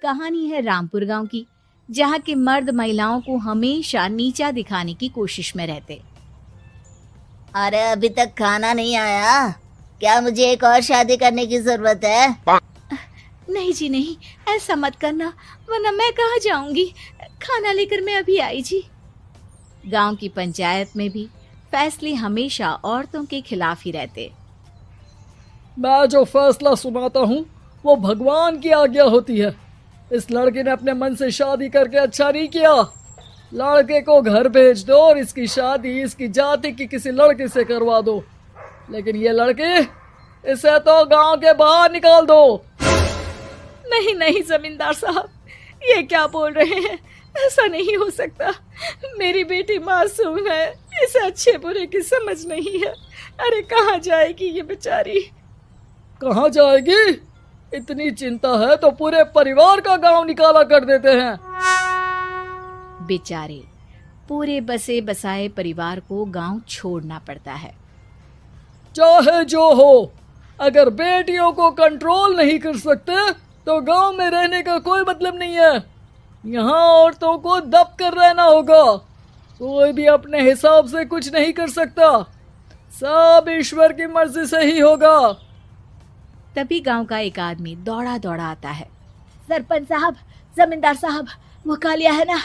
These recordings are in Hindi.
कहानी है रामपुर गांव की, जहां के मर्द महिलाओं को हमेशा नीचा दिखाने की कोशिश में रहते। अरे अभी तक खाना नहीं आया, क्या मुझे एक और शादी करने की जरूरत है? नहीं जी नहीं, ऐसा मत करना, वरना मैं कहाँ जाऊंगी। खाना लेकर मैं अभी आई जी। गांव की पंचायत में भी फैसले हमेशा औरतों के खिलाफ ही रहते। मैं जो फैसला सुनाता हूँ वो भगवान की आज्ञा होती है। इस लड़के ने अपने मन से शादी करके अच्छा नहीं किया। लड़के को घर भेज दो और इसकी शादी इसकी जाति की किसी लड़के से करवा दो, लेकिन ये लड़की, इसे तो गांव के बाहर निकाल दो। नहीं नहीं जमींदार साहब, ये क्या बोल रहे हैं? ऐसा नहीं हो सकता। मेरी बेटी मासूम है, इसे अच्छे बुरे की समझ नहीं है। अरे कहाँ जाएगी ये बेचारी? कहाँ जाएगी? इतनी चिंता है तो पूरे परिवार का गांव निकाला कर देते हैं। बेचारे पूरे बसे बसाए परिवार को गांव छोड़ना पड़ता है। चाहे जो हो, अगर बेटियों को कंट्रोल नहीं कर सकते तो गांव में रहने का कोई मतलब नहीं है। यहाँ औरतों को दब कर रहना होगा। कोई भी अपने हिसाब से कुछ नहीं कर सकता, सब ईश्वर की मर्जी से ही होगा। तभी गांव का एक आदमी दौड़ा दौड़ा आता है। सरपंच साहब, जमींदार साहब, वो कालिया है ना,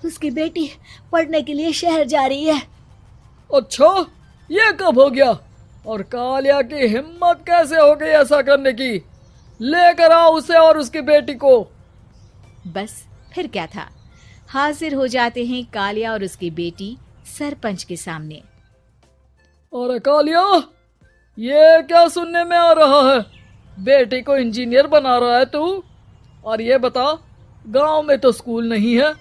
उसकी बेटी पढ़ने के लिए शहर जा रही है। अच्छा, ये कब हो गया? और कालिया की हिम्मत कैसे हो गई ऐसा करने की? लेकर आओ उसे और उसकी बेटी को। बस फिर क्या था, हाजिर हो जाते हैं कालिया और उसकी बेटी सरपंच के सामने। और कालिया, ये क्या सुनने में आ रहा है? बेटी को इंजीनियर बना रहा है तू? और ये बता, गांव में तो स्कूल नहीं है,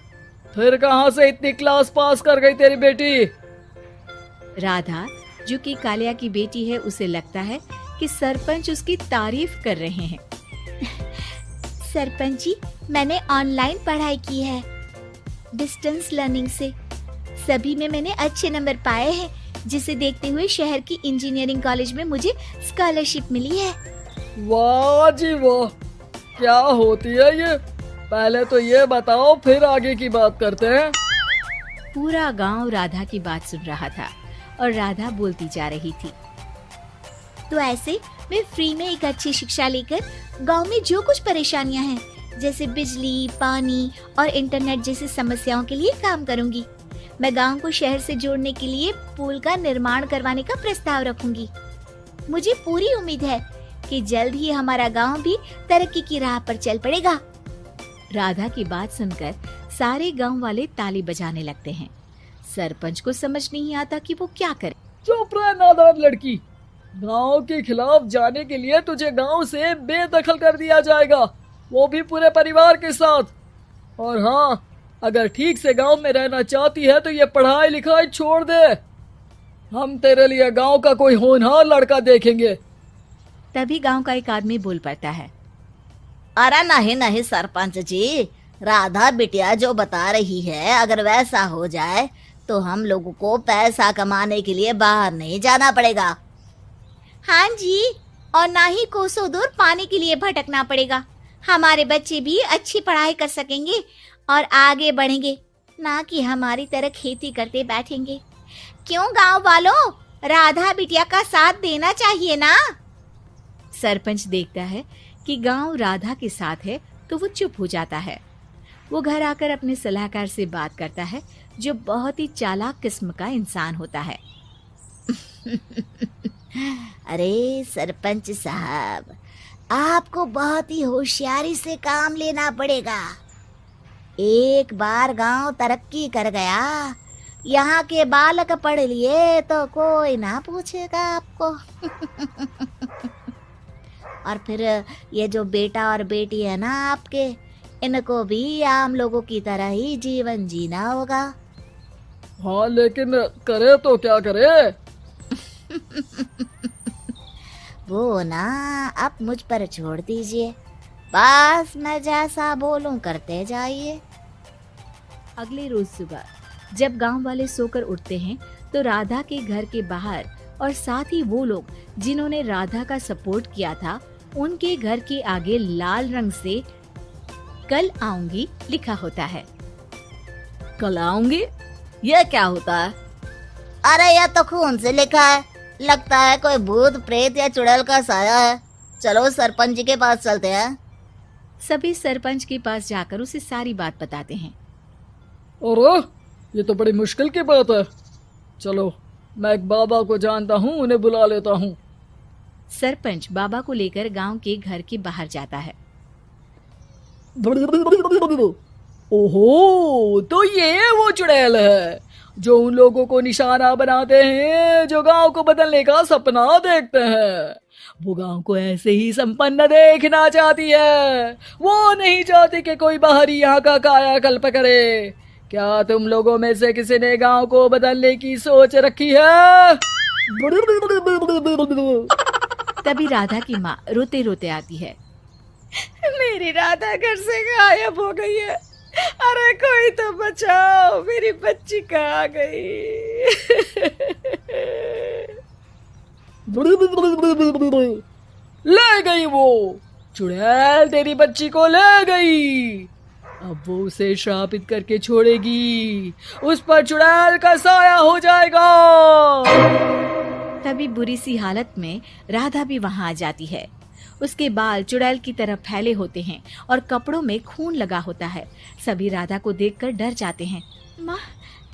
फिर कहां से इतनी क्लास पास कर गई तेरी बेटी? राधा, जो कि कालिया की बेटी है, उसे लगता है कि सरपंच उसकी तारीफ कर रहे हैं। सरपंच जी, मैंने ऑनलाइन पढ़ाई की है, डिस्टेंस लर्निंग से। सभी में मैंने अच्छे नंबर पाए हैं, जिसे देखते हुए शहर की इंजीनियरिंग कॉलेज में मुझे स्कॉलरशिप मिली है। वाह जी वाह, क्या होती है ये? पहले तो ये बताओ, फिर आगे की बात करते हैं। पूरा गांव राधा की बात सुन रहा था और राधा बोलती जा रही थी। तो ऐसे मैं फ्री में एक अच्छी शिक्षा लेकर गांव में जो कुछ परेशानियां हैं, जैसे बिजली, पानी और इंटरनेट जैसी समस्याओं के लिए काम करूंगी। मैं गांव को शहर से जोड़ने के लिए पुल का निर्माण करवाने का प्रस्ताव रखूंगी। मुझे पूरी उम्मीद है कि जल्द ही हमारा गांव भी तरक्की की राह पर चल पड़ेगा। राधा की बात सुनकर सारे गांव वाले ताली बजाने लगते हैं। सरपंच को समझ नहीं आता कि वो क्या करे। चुप रह नादान लड़की, गांव के खिलाफ जाने के लिए तुझे गांव से बेदखल कर दिया जाएगा, वो भी पूरे परिवार के साथ। और हाँ, अगर ठीक से गांव में रहना चाहती है तो ये पढ़ाई लिखाई छोड़ दे। हम तेरे लिए गांव का कोई होनहार लड़का देखेंगे। तभी गांव का एक आदमी बोल पड़ता है। अरे नहीं नहीं सरपंच जी, राधा बिटिया जो बता रही है, अगर वैसा हो जाए तो हम लोगों को पैसा कमाने के लिए बाहर नहीं जाना पड़ेगा। हाँ जी, और ना ही कोसों दूर पानी के लिए भटकना पड़ेगा। हमारे बच्चे भी अच्छी पढ़ाई कर सकेंगे और आगे बढ़ेंगे, ना कि हमारी तरह खेती करते बैठेंगे। क्यों गांव वालों, राधा बिटिया का साथ देना चाहिए ना। सरपंच देखता है कि गांव राधा के साथ है तो वो चुप हो जाता है। वो घर आकर अपने सलाहकार से बात करता है, जो बहुत ही चालाक किस्म का इंसान होता है। अरे सरपंच साहब, आपको बहुत ही होशियारी से काम लेना पड़ेगा। एक बार गांव तरक्की कर गया, यहाँ के बालक पढ़ लिए तो कोई ना पूछेगा आपको। और फिर ये जो बेटा और बेटी है ना आपके, इनको भी आम लोगों की तरह ही जीवन जीना होगा। हाँ, लेकिन करे तो क्या करे? वो ना आप मुझ पर छोड़ दीजिए, बस मैं जैसा बोलूं करते जाइए। अगले रोज सुबह जब गांव वाले सोकर उठते हैं तो राधा के घर के बाहर और साथ ही वो लोग जिन्होंने राधा का सपोर्ट किया था, उनके घर के आगे लाल रंग से कल आऊंगी लिखा होता है। कल आऊंगी, यह क्या होता है? अरे यह तो खून से लिखा है, लगता है कोई भूत प्रेत या चुड़ैल का साया है। चलो सरपंच जी के पास चलते हैं। सभी सरपंच के पास जाकर उसे सारी बात बताते हैं। अरे ये तो बड़ी मुश्किल की बात है। चलो मैं एक बाबा को जानता हूँ, उन्हें बुला लेता हूँ। सरपंच बाबा को लेकर गांव के घर के बाहर जाता है। ओहो, तो ये वो चुड़ैल है जो उन लोगों को निशाना बनाते हैं जो गांव को बदलने का सपना देखते हैं। वो गांव को ऐसे ही संपन्न देखना चाहती है। वो नहीं चाहती कि कोई बाहरी यहाँ का कायाकल्प करे। क्या तुम लोगों में से किसी ने गांव को बदलने की सोच रखी है? तभी राधा की माँ रोते रोते आती है। मेरी राधा घर से गायब हो गई है। अरे कोई तो बचाओ, मेरी बच्ची कहाँ गई? ले गई वो चुड़ैल, तेरी बच्ची को ले गई। अब वो उसे श्रापित करके छोड़ेगी, उस पर चुड़ैल का साया हो जाएगा। तभी बुरी सी हालत में राधा भी वहां आ जाती है। उसके बाल चुड़ैल की तरह फैले होते हैं और कपड़ों में खून लगा होता है। सभी राधा को देखकर डर जाते हैं। माँ,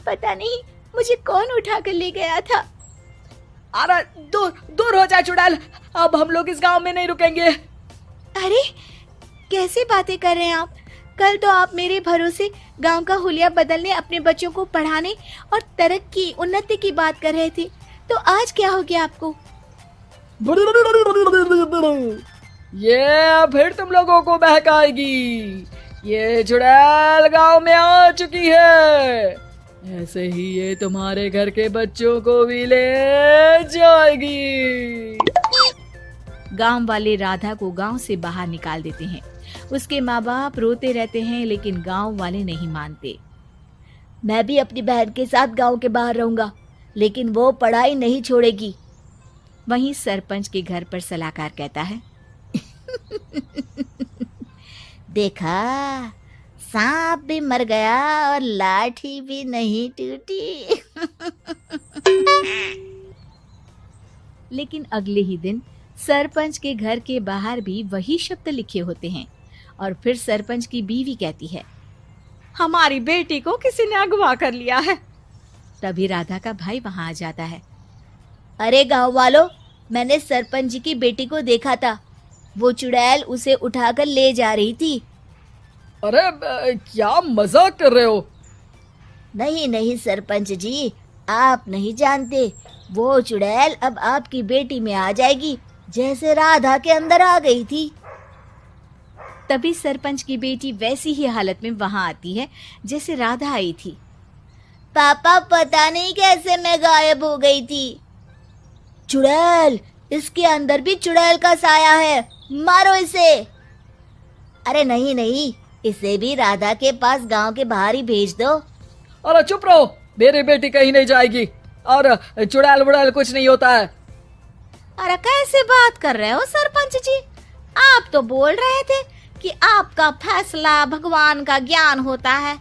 पता नहीं मुझे कौन उठा कर ले गया था। अरे दूर दूर हो जा चुड़ैल, अब हम लोग इस गांव में नहीं रुकेंगे। अरे कैसी बातें कर रहे हैं आप? कल तो आप मेरे भरोसे गांव का हुलिया बदलने, अपने बच्चों को पढ़ाने और तरक्की उन्नति की बात कर रहे थे, तो आज क्या हो गया आपको? ये फिर तुम लोगों को बहकाएगी। ये चुड़ैल गांव में आ चुकी है, ऐसे ही ये तुम्हारे घर के बच्चों को भी ले जाएगी। गांव वाले राधा को गांव से बाहर निकाल देते हैं। उसके माँ बाप रोते रहते हैं, लेकिन गांव वाले नहीं मानते। मैं भी अपनी बहन के साथ गांव के बाहर रहूंगा, लेकिन वो पढ़ाई नहीं छोड़ेगी। वहीं सरपंच के घर पर सलाहकार कहता है। देखा, सांप भी मर गया और लाठी भी नहीं टूटी। लेकिन अगले ही दिन सरपंच के घर के बाहर भी वही शब्द लिखे होते हैं और फिर सरपंच की बीवी कहती है, हमारी बेटी को किसी ने अगवा कर लिया है। तभी राधा का भाई वहां आ जाता है। अरे गांव वालों, मैंने सरपंच जी की बेटी को देखा था। वो चुड़ैल उसे उठाकर ले जा रही थी। अरे क्या मजाक कर रहे हो? नहीं नहीं सरपंच जी, आप नहीं जानते। वो चुड़ैल अब आपकी बेटी में आ जाएगी, जैसे राधा के अंदर आ गई थी। तभी सरपंच की बेटी वैसी ही हालत में वहां आती है जैसे राधा आई थी। पापा, पता नहीं कैसे मैं गायब हो गई थी। चुड़ैल, इसके अंदर भी चुड़ैल का साया है, मारो इसे। अरे नहीं नहीं, इसे भी राधा के पास गांव के बाहर ही भेज दो। अरे चुप रहो, मेरी बेटी कहीं नहीं जाएगी और चुड़ैल वुड़ैल कुछ नहीं होता है। अरे कैसे बात कर रहे हो सरपंच जी? आप तो बोल रहे थे कि आपका फैसला भगवान का ज्ञान होता है,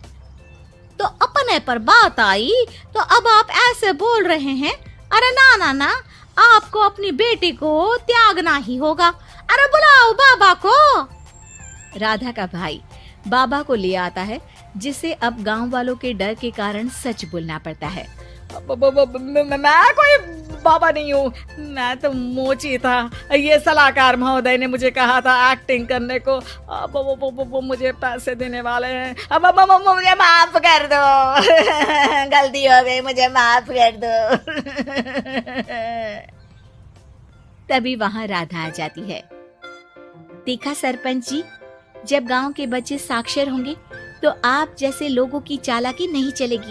तो अपने पर बात आई तो अब आप ऐसे बोल रहे हैं। अरे ना ना ना, आपको अपनी बेटी को त्यागना ही होगा। अरे बुलाओ बाबा को। राधा का भाई बाबा को ले आता है, जिसे अब गांव वालों के डर के कारण सच बोलना पड़ता है। मैं कोई बाबा नहीं हूँ, मैं तो मोची था। ये सलाहकार महोदय ने मुझे कहा था एक्टिंग करने को। अब वो मुझे पैसे देने वाले हैं। अब मुझे माफ कर दो। गलती हो गई, मुझे माफ कर दो। तभी वहां राधा आ जाती है। देखा सरपंच जी, जब गांव के बच्चे साक्षर होंगे तो आप जैसे लोगों की चालाकी नहीं चलेगी।